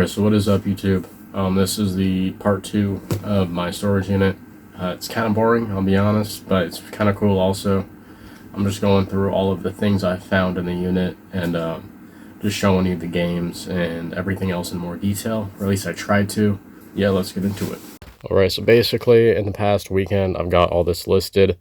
Alright, so what is up, YouTube? This is the part 2 of my storage unit. It's kind of boring, I'll be honest, but it's kind of cool also. I'm just going through all of the things I found in the unit and just showing you the games and everything else in more detail, or at least I tried to. Yeah, let's get into it. Alright, so basically in the past weekend I've got all this listed.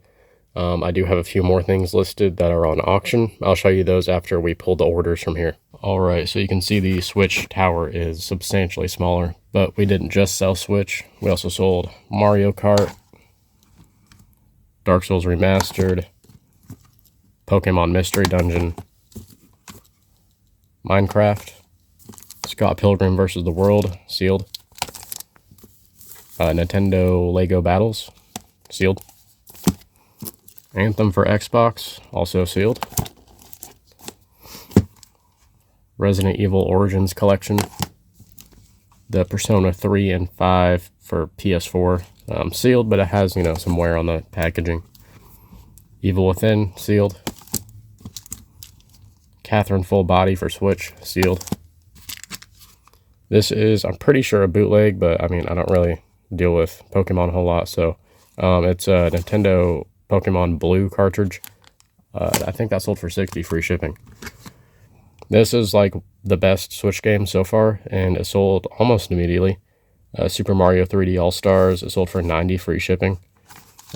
I do have a few more things listed that are on auction. I'll show you those after we pull the orders from here. Alright, so you can see the Switch tower is substantially smaller, but we didn't just sell Switch. We also sold Mario Kart, Dark Souls Remastered, Pokemon Mystery Dungeon, Minecraft, Scott Pilgrim vs. the World, sealed, Nintendo Lego Battles, sealed, Anthem for Xbox, also sealed, Resident Evil Origins Collection, the Persona 3 and 5 for PS4, sealed, but it has, some wear on the packaging. Evil Within, sealed. Catherine Full Body for Switch, sealed. This is, I'm pretty sure, a bootleg, but I don't really deal with Pokemon a whole lot, so it's a Nintendo Pokemon Blue cartridge. I think that sold for $60, free shipping. This is like the best Switch game so far, and it sold almost immediately. Super Mario 3D All-Stars, it sold for $90, free shipping.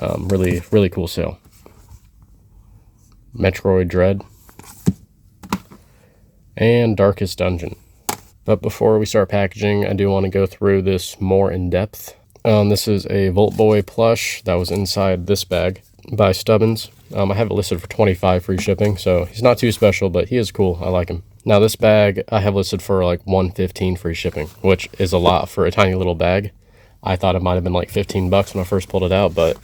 Really cool sale. Metroid Dread. And Darkest Dungeon. But before we start packaging, I do want to go through this more in depth. This is a Volt Boy plush that was inside this bag by Stubbins. I have it listed for $25, free shipping, so he's not too special, but he is cool. I like him. Now this bag I have listed for like $115, free shipping, which is a lot for a tiny little bag. I thought it might have been like 15 bucks when I first pulled it out, but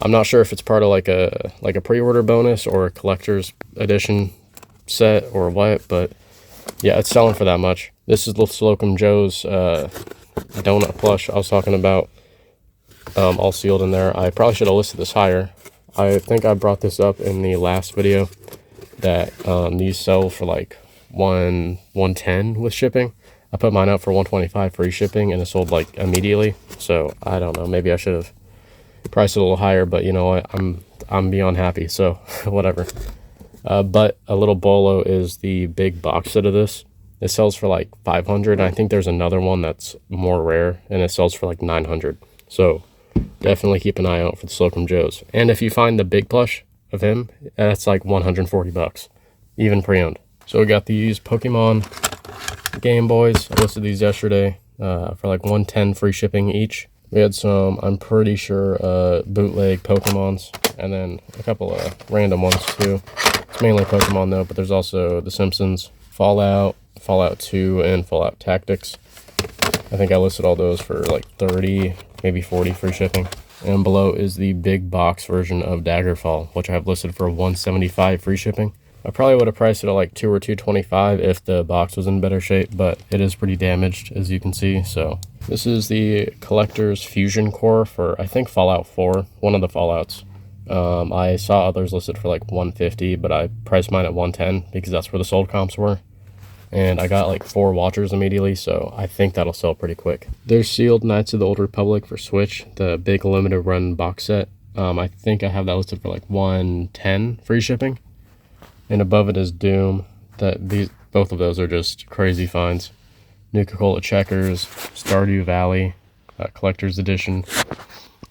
I'm not sure if it's part of like a pre-order bonus or a collector's edition set or what, but yeah, it's selling for that much. This is the Slocum Joe's donut plush I was talking about, all sealed in there. I probably should have listed this higher. I think I brought this up in the last video that these sell for like $110 with shipping. I put mine up for $125 free shipping, and it sold like immediately. So I don't know, maybe I should have priced it a little higher, but you know what, I'm beyond happy, so whatever. But a little bolo is the big box set of this. It sells for like $500. I think there's another one that's more rare, and it sells for like $900. So definitely keep an eye out for the Slocum Joes. And if you find the big plush of him, that's like $140, even pre-owned. So we got these Pokemon Game Boys. I listed these yesterday for like $110, free shipping each. We had some, I'm pretty sure, bootleg Pokemons, and then a couple of random ones too. It's mainly Pokemon though, but there's also The Simpsons, Fallout, Fallout 2, and Fallout Tactics. I think I listed all those for like 30, maybe 40 free shipping. And below is the big box version of Daggerfall, which I have listed for $175 free shipping. I probably would have priced it at like $2 or $225 if the box was in better shape, but it is pretty damaged, as you can see. So this is the Collector's Fusion Core for, I think, Fallout 4, one of the Fallouts. I saw others listed for like $150, but I priced mine at $110 because that's where the sold comps were. And I got like 4 Watchers immediately, so I think that'll sell pretty quick. There's sealed Knights of the Old Republic for Switch, the big limited run box set. I think I have that listed for like $110 free shipping. And above it is Doom. Both of those are just crazy finds. Nuka-Cola Checkers, Stardew Valley, Collector's Edition.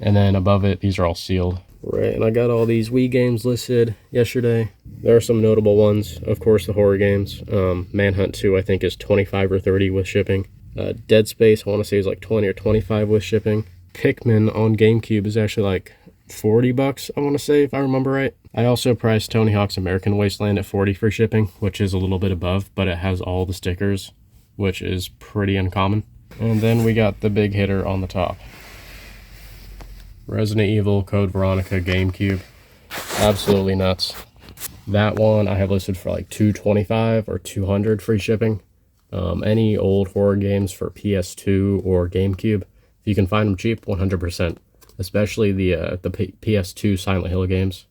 And then above it, these are all sealed. Right, and I got all these Wii games listed yesterday. There are some notable ones, of course, the horror games. Manhunt 2, I think, is $25 or $30 with shipping. Dead Space, I want to say, is like $20 or $25 with shipping. Pikmin on GameCube is actually like $40, I want to say, if I remember right. I also priced Tony Hawk's American Wasteland at $40 for shipping, which is a little bit above, but it has all the stickers, which is pretty uncommon. And then we got the big hitter on the top. Resident Evil Code Veronica GameCube. Absolutely nuts. That one I have listed for like $225 or $200 free shipping. Any old horror games for PS2 or GameCube, if you can find them cheap, 100%. Especially the PS2 Silent Hill games.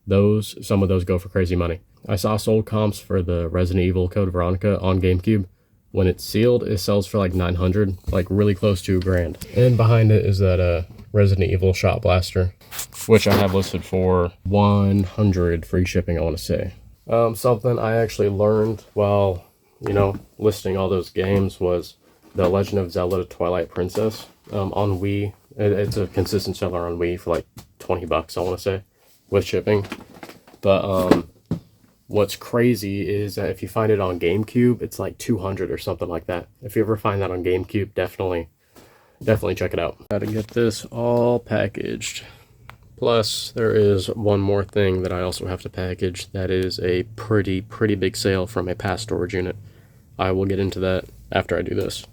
Some of those go for crazy money. I saw sold comps for the Resident Evil Code Veronica on GameCube When it's sealed, it sells for like 900, like really close to $1,000. And behind it is that Resident Evil shot blaster, which I have listed for 100 free shipping, I want to say. Something I actually learned while, listing all those games was The Legend of Zelda Twilight Princess on Wii. It's a consistent seller on Wii for like 20 bucks, I want to say, with shipping. But what's crazy is that if you find it on GameCube, it's like 200 or something like that. If you ever find that on GameCube, definitely check it out. Gotta get this all packaged. Plus, there is one more thing that I also have to package. That is a pretty big sale from a past storage unit. I will get into that after I do this.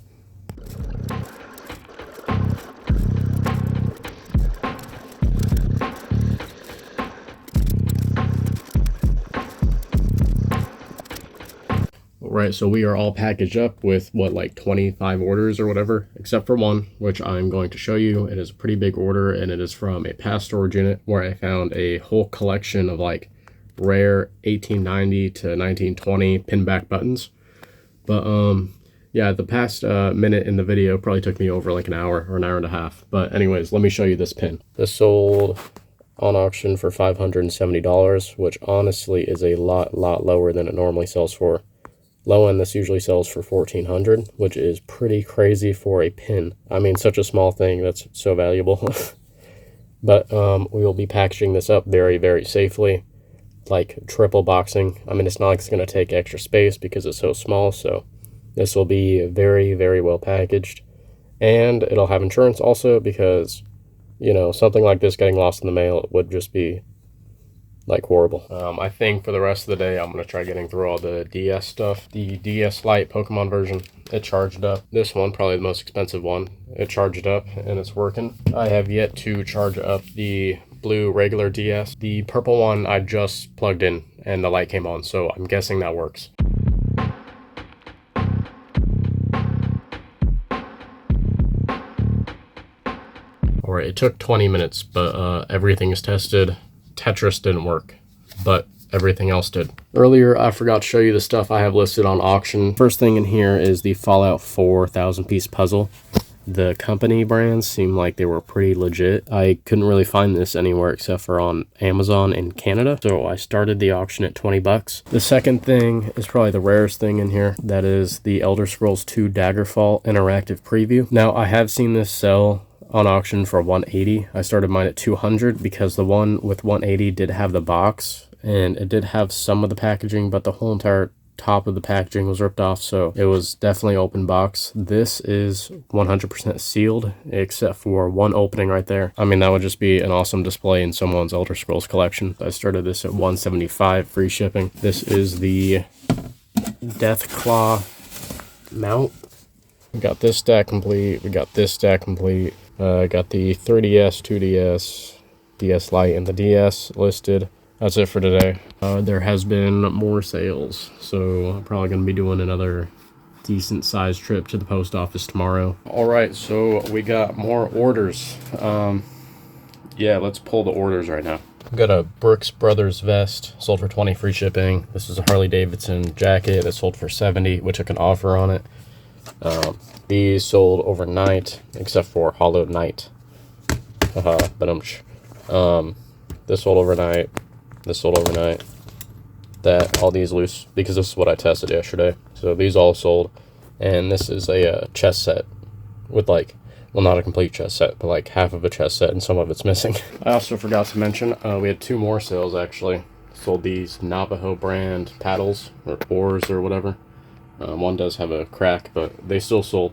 Right, so we are all packaged up with what, like 25 orders or whatever, except for one, which I'm going to show you. It is a pretty big order, and it is from a past storage unit where I found a whole collection of like rare 1890 to 1920 pinback buttons. But yeah, the past minute in the video probably took me over like an hour or an hour and a half. But anyways, let me show you this pin. This sold on auction for $570, which honestly is a lot lower than it normally sells for. Low end, this usually sells for $1,400, which is pretty crazy for a pin. I mean, such a small thing that's so valuable. But we will be packaging this up very safely, like triple boxing. I mean, it's not like it's going to take extra space because it's so small, so this will be very well packaged. And it'll have insurance also because, something like this getting lost in the mail would just be like horrible. I think for the rest of the day, I'm going to try getting through all the DS stuff. The DS Lite Pokemon version, it charged up. This one, probably the most expensive one, it charged up and it's working. I have yet to charge up the blue regular DS. The purple one I just plugged in and the light came on, so I'm guessing that works. Alright, it took 20 minutes, but everything is tested. Tetris didn't work, but everything else did. Earlier, I forgot to show you the stuff I have listed on auction. First thing in here is the Fallout 4 1,000-piece puzzle. The company brands seem like they were pretty legit. I couldn't really find this anywhere except for on Amazon in Canada, so I started the auction at 20 bucks. The second thing is probably the rarest thing in here. That is the Elder Scrolls 2 Daggerfall interactive preview. Now, I have seen this sell on auction for 180. I started mine at 200 because the one with 180 did have the box and it did have some of the packaging, but the whole entire top of the packaging was ripped off, so it was definitely open box. This is 100% sealed except for one opening right there. I mean, that would just be an awesome display in someone's Elder Scrolls collection. I started this at 175 free shipping. This is the Deathclaw mount. We got this stack complete. We got this stack complete. Got the 3DS, 2DS, DS Lite, and the DS listed. That's it for today. There has been more sales, so I'm probably going to be doing another decent sized trip to the post office tomorrow. Alright, so we got more orders. Yeah, let's pull the orders right now. We got a Brooks Brothers vest, sold for 20 free shipping. This is a Harley Davidson jacket that sold for 70, which I can offer on it. These sold overnight, except for Hollow Knight. This sold overnight. This sold overnight. All these loose, because this is what I tested yesterday. So these all sold. And this is a chess set with like, well, not a complete chess set, but like half of a chess set and some of it's missing. I also forgot to mention, we had two more sales actually. Sold these Navajo brand paddles, or oars, or whatever. One does have a crack, but they still sold.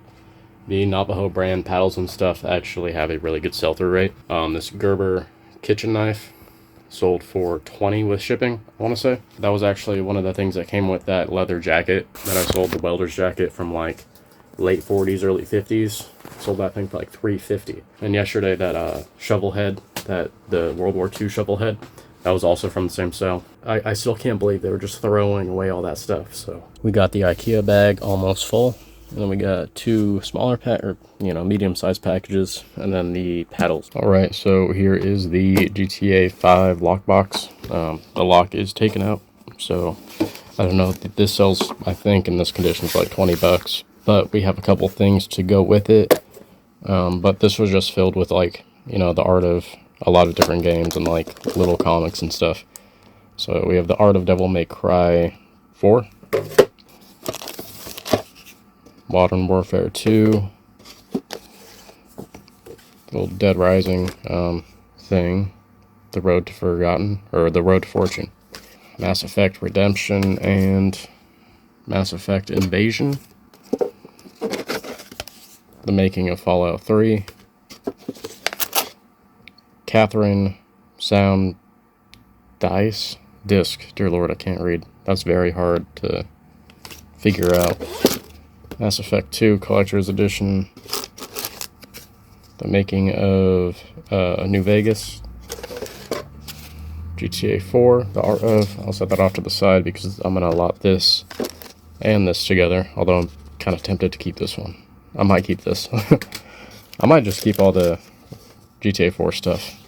The Navajo brand paddles and stuff actually have a really good sell-through rate. This Gerber kitchen knife sold for 20 with shipping, I want to say. That was actually one of the things that came with that leather jacket that I sold, the welder's jacket from like late 40s, early 50s. Sold that thing for like $350. And yesterday, that shovel head, the World War II shovel head, that was also from the same sale. I still can't believe they were just throwing away all that stuff. So we got the IKEA bag almost full. And then we got two smaller medium-sized packages, and then the paddles. All right, so here is the GTA 5 lockbox. The lock is taken out, so I don't know, this sells, I think, in this condition for like 20 bucks. But we have a couple things to go with it. But this was just filled with, like, you know, the art of a lot of different games and, like, little comics and stuff. So we have the Art of Devil May Cry 4. Modern Warfare 2. Little Dead Rising thing. The Road to Forgotten, or The Road to Fortune. Mass Effect Redemption and Mass Effect Invasion. The Making of Fallout 3. Catherine Sound Dice Disc. Dear Lord, I can't read. That's very hard to figure out. Mass Effect 2 Collector's Edition. The Making of New Vegas. GTA 4, the art of. I'll set that off to the side because I'm going to lot this and this together. Although I'm kind of tempted to keep this one. I might keep this. I might just keep all the GTA 4 stuff.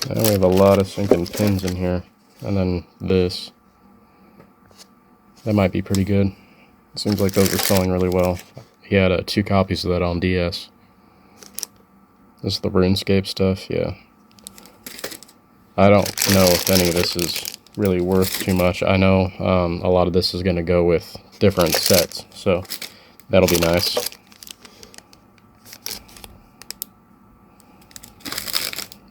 And we have a lot of sinking pins in here. And then this. That might be pretty good. It seems like those are selling really well. He had 2 copies of that on DS. This is the RuneScape stuff, yeah. I don't know if any of this is really worth too much. I know a lot of this is going to go with different sets, so that'll be nice.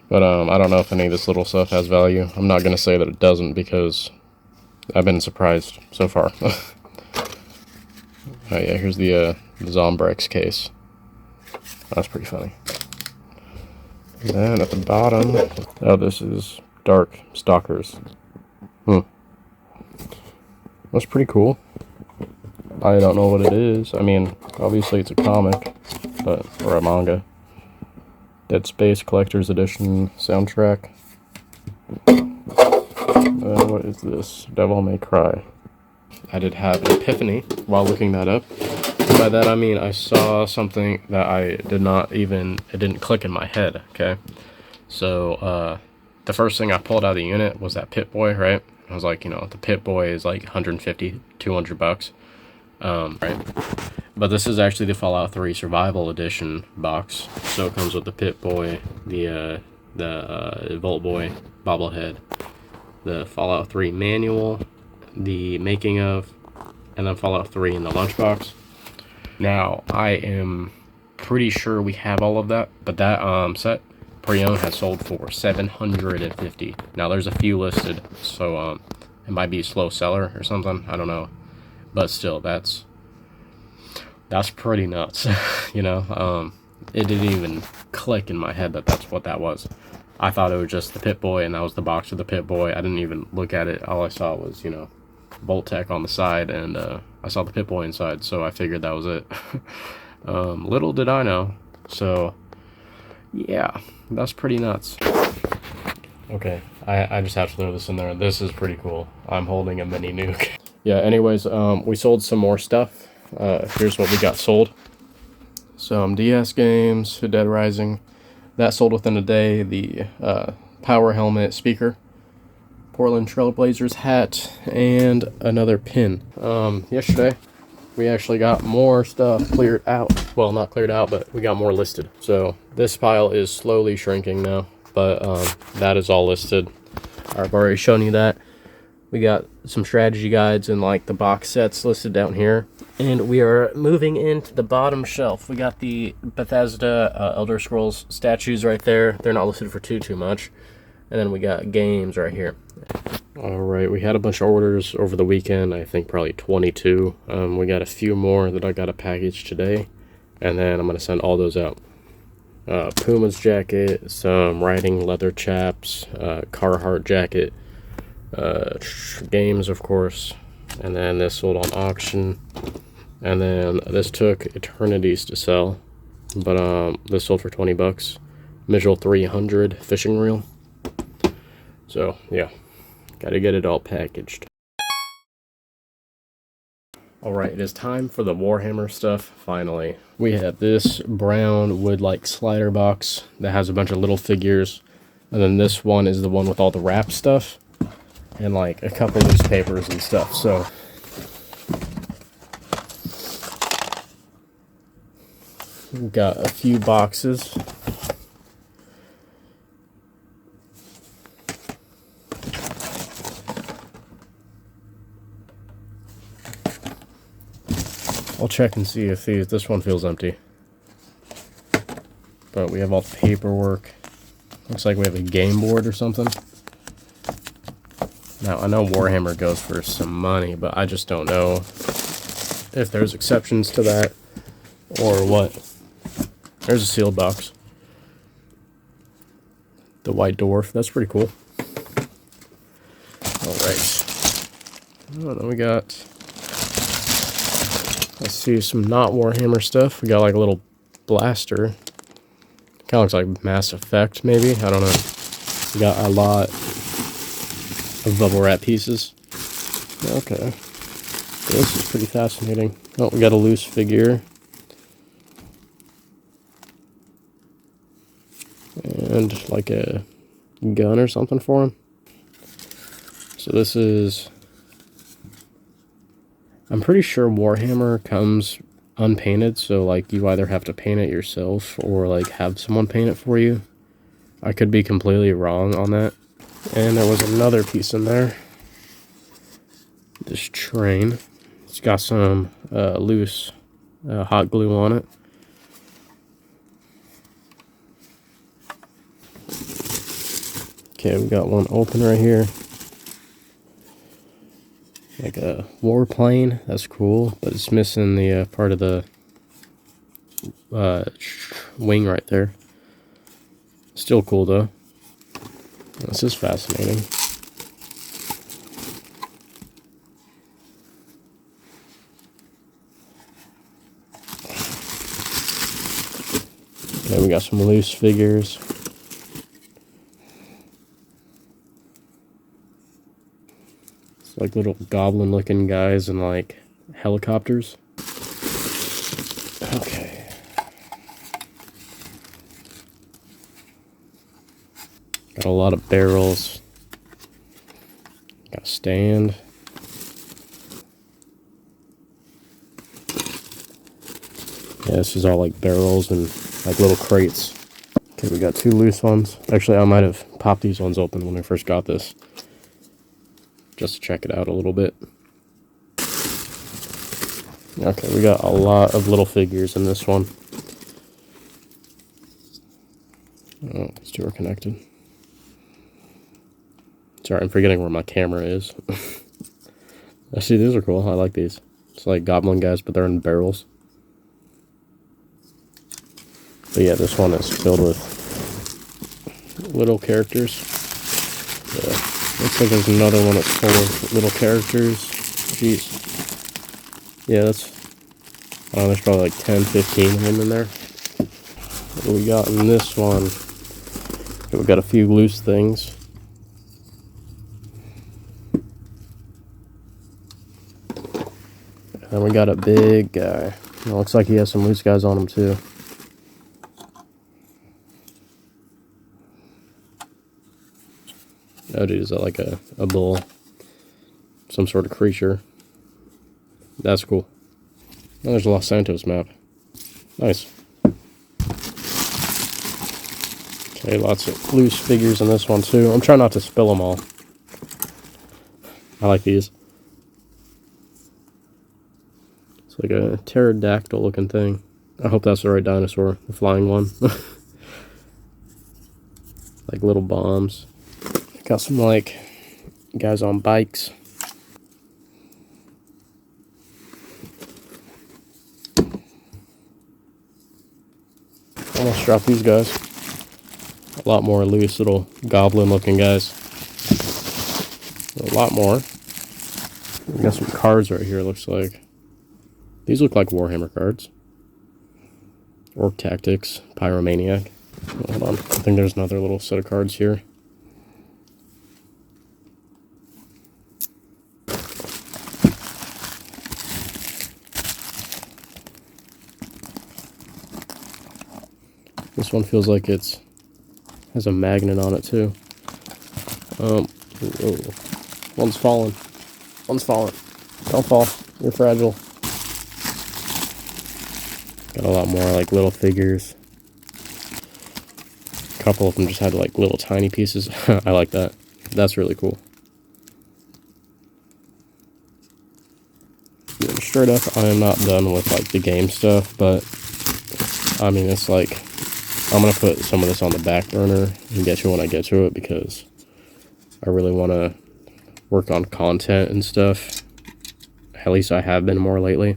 But I don't know if any of this little stuff has value. I'm not going to say that it doesn't because I've been surprised so far. Oh yeah, here's the Zombrex case. That's pretty funny. And then at the bottom, oh, this is Dark Stalkers. That's pretty cool. I don't know what it is. I mean, obviously it's a comic, but or a manga. Dead Space Collector's Edition soundtrack. What is this? Devil May Cry. I did have an epiphany while looking that up. By that I mean I saw something that I did not even, it didn't click in my head, okay? So, the first thing I pulled out of the unit was that Pip-Boy, right? I was like, you know, the Pip-Boy is like 150, 200 bucks, right? But this is actually the Fallout 3 Survival Edition box. So it comes with the Pip-Boy, the Volt Boy bobblehead, the Fallout 3 manual, the making of, and then Fallout 3 in the lunchbox. Now, I am pretty sure we have all of that, but that set pre-owned has sold for $750. Now, there's a few listed, so it might be a slow seller or something. I don't know, but still, that's pretty nuts. You know, it didn't even click in my head that that's what that was. I thought it was just the Pip-Boy, and that was the box of the Pip-Boy. I didn't even look at it. All I saw was, you know, Boltec on the side, and I saw the Pip-Boy inside, so I figured that was it. Little did I know. So, yeah, that's pretty nuts. Okay, I just have to throw this in there. This is pretty cool. I'm holding a mini nuke. Yeah, anyways, we sold some more stuff. Here's what we got sold. Some DS games, Dead Rising. That sold within a day. The Power Helmet speaker. Portland Trailblazers hat, and another pin. Yesterday, we actually got more stuff cleared out. Well, not cleared out, but we got more listed. So this pile is slowly shrinking now, but that is all listed. I've already shown you that. We got some strategy guides and like the box sets listed down here. And we are moving into the bottom shelf. We got the Bethesda Elder Scrolls statues right there. They're not listed for too much. And then we got games right here. Alright, we had a bunch of orders over the weekend. I think probably 22. We got a few more that I got a package today. And then I'm going to send all those out. Puma's jacket, some riding leather chaps, Carhartt jacket, games of course. And then this sold on auction. And then this took eternities to sell. But this sold for 20 bucks. Mitchell 300 fishing reel. So, yeah, gotta get it all packaged. Alright, it is time for the Warhammer stuff, finally. We have this brown wood-like slider box that has a bunch of little figures. And then this one is the one with all the wrap stuff. and like a couple loose papers and stuff. So we've got a few boxes. I'll check and see if this one feels empty. But we have all the paperwork. Looks like we have a game board or something. Now, I know Warhammer goes for some money, but I just don't know if there's exceptions to that or what. There's a sealed box. The White Dwarf, that's pretty cool. Alright. Oh, then we got, let's see, some not Warhammer stuff. We got like a little blaster. Kind of looks like Mass Effect, maybe. I don't know. We got a lot of bubble wrap pieces. Okay. This is pretty fascinating. Oh, we got a loose figure. And like a gun or something for him. So this is... I'm pretty sure Warhammer comes unpainted, so like you either have to paint it yourself or like have someone paint it for you. I could be completely wrong on that. And there was another piece in there. This train. It's got some loose hot glue on it. Okay, we got one open right here. Like a warplane. That's cool, but it's missing the part of the wing right there. Still cool though. This is fascinating. Okay, we got some loose figures. It's like little goblin looking guys and like helicopters. Okay. Got a lot of barrels. Got a stand. Yeah, this is all like barrels and like little crates. Okay, we got two loose ones. Actually, I might have popped these ones open when I first got this. Just to check it out a little bit. Okay, we got a lot of little figures in this one. Oh, these two are connected. Sorry, I'm forgetting where my camera is. Actually, these are cool. I like these. It's like goblin guys, but they're in barrels. But yeah, this one is filled with little characters. Yeah. Looks like there's another one that's full of little characters. Jeez. Yeah, that's... I don't know, there's probably like 10, 15 of them in there. What do we got in this one? Okay, we got a few loose things. And we got a big guy. It looks like he has some loose guys on him too. Oh dude, is that like a bull? Some sort of creature. That's cool. Oh, there's a Los Santos map. Nice. Okay, lots of loose figures in this one too. I'm trying not to spill them all. I like these. It's like a pterodactyl looking thing. I hope that's the right dinosaur, the flying one. Like little bombs. Got some like guys on bikes. Almost dropped these guys. A lot more loose little goblin looking guys. A lot more. We got some cards right here, looks like. These look like Warhammer cards. Orc Tactics, Pyromaniac. Hold on, I think there's another little set of cards here. This one feels like has a magnet on it too. Whoa. One's falling. One's falling. Don't fall. You're fragile. Got a lot more like little figures. A couple of them just had like little tiny pieces. I like that. That's really cool. Yeah, straight up, I am not done with like the game stuff, but I mean, it's like I'm gonna put some of this on the back burner and get to when I get to it, because I really want to work on content and stuff. At least I have been more lately.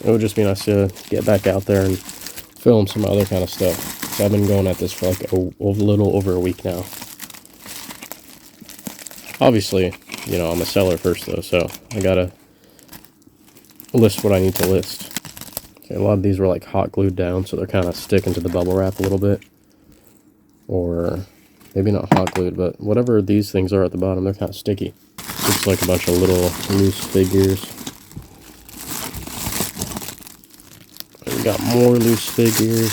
It would just be nice to get back out there and film some other kind of stuff. So I've been going at this for like a little over a week now. Obviously, you know, I'm a seller first though, so I gotta list what I need to list. Okay, a lot of these were like hot glued down, so they're kind of sticking to the bubble wrap a little bit. Or maybe not hot glued, but whatever these things are at the bottom, they're kind of sticky. Looks like a bunch of little loose figures. We got more loose figures.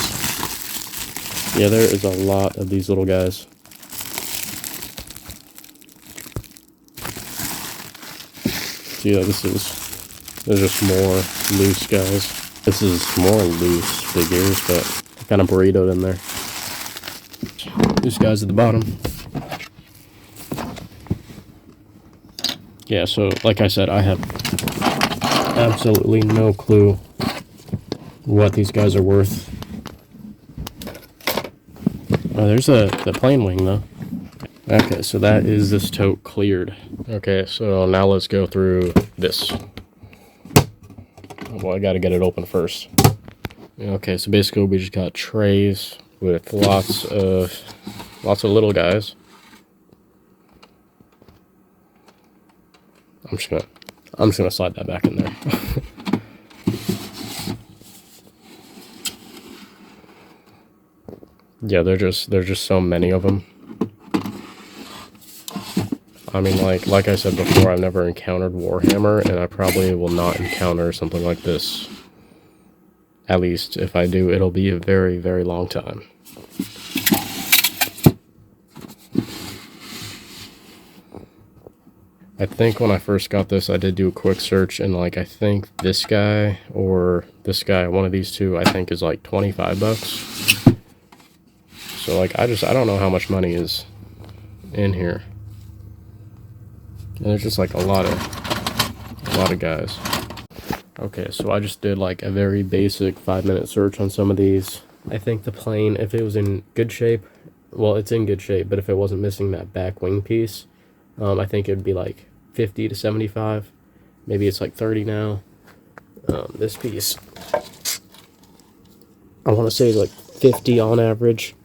Yeah, there is a lot of these little guys. So yeah, there's just more loose guys. This is more loose figures, but kind of burritoed in there. Loose guys at the bottom. Yeah, so like I said, I have absolutely no clue what these guys are worth. Oh, there's the plane wing though. Okay, so that is this tote cleared. Okay, so now let's go through this. Oh, well, I gotta get it open first. Okay, so basically we just got trays with lots of little guys. I'm just gonna slide that back in there. Yeah, there's just so many of them. I mean, like I said before, I've never encountered Warhammer, and I probably will not encounter something like this. At least, if I do, it'll be a very, very long time. I think when I first got this, I did do a quick search, and like I think this guy or this guy, one of these two, I think is like 25 bucks. So like I don't know how much money is in here. And there's just like a lot of guys. Okay, so I just did like a very basic 5-minute search on some of these. I think the plane, if it was in good shape, well, it's in good shape, but if it wasn't missing that back wing piece, I think it'd be like 50 to 75. Maybe it's like 30 now. This piece, I want to say like 50 on average.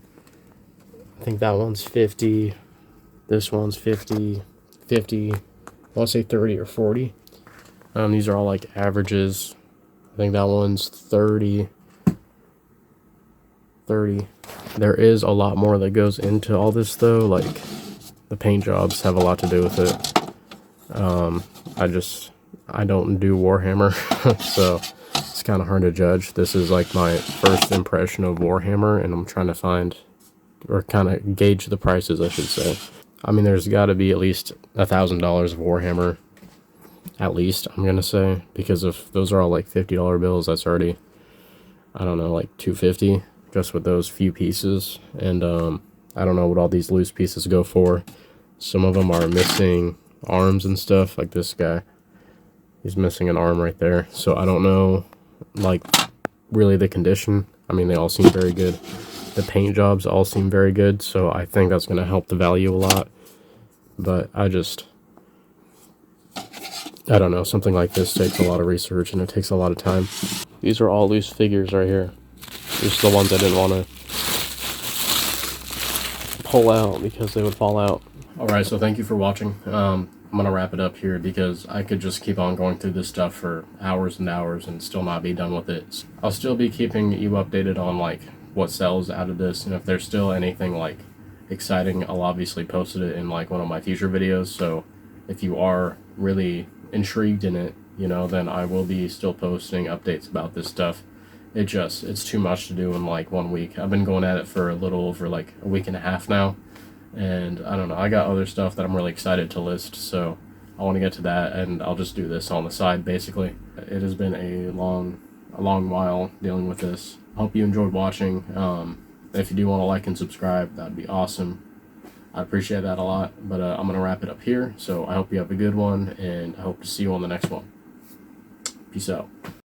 I think that one's 50. This one's 50. 50. I want to say 30 or 40. These are all like averages. I think that one's 30. 30. There is a lot more that goes into all this though. Like the paint jobs have a lot to do with it. I don't do Warhammer, so it's kind of hard to judge. This is like my first impression of Warhammer, and I'm trying to find, or kind of gauge the prices, I should say. I mean, there's got to be at least $1,000 of Warhammer, at least, I'm gonna say, because if those are all like $50 bills, that's already, I don't know, like $250 just with those few pieces. And I don't know what all these loose pieces go for. Some of them are missing arms and stuff, like this guy. He's missing an arm right there. So I don't know, like, really the condition. I mean, they all seem very good. The paint jobs all seem very good, so I think that's going to help the value a lot. But I don't know, something like this takes a lot of research and it takes a lot of time. These are all loose figures right here. These are the ones I didn't want to pull out because they would fall out. Alright, so thank you for watching. I'm going to wrap it up here because I could just keep on going through this stuff for hours and hours and still not be done with it. I'll still be keeping you updated on like what sells out of this, and if there's still anything like exciting, I'll obviously post it in like one of my future videos. So if you are really intrigued in it, you know, then I will be still posting updates about this stuff. It's too much to do in like 1 week. I've been going at it for a little over like a week and a half now, and I don't know, I got other stuff that I'm really excited to list, so I want to get to that, and I'll just do this on the side, basically. It has been a long while dealing with this. I hope you enjoyed watching. If you do want to like and subscribe, that'd be awesome. I appreciate that a lot, but I'm going to wrap it up here. So I hope you have a good one, and I hope to see you on the next one. Peace out.